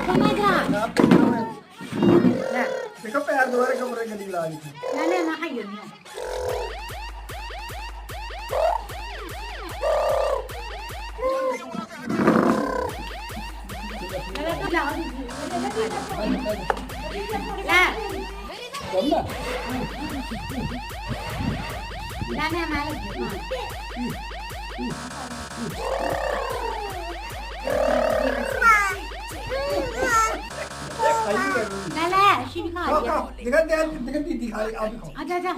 समझ जा ले देखो पैर दोबारा कमरे के लिए ला दी थी ले ले ना खाइयो नहीं ले तो लाओ ले कौन लाने माले ला ला शीनी खा खाओ खाओ दिखा दीदी खाई आप भी खाओ आजा आजा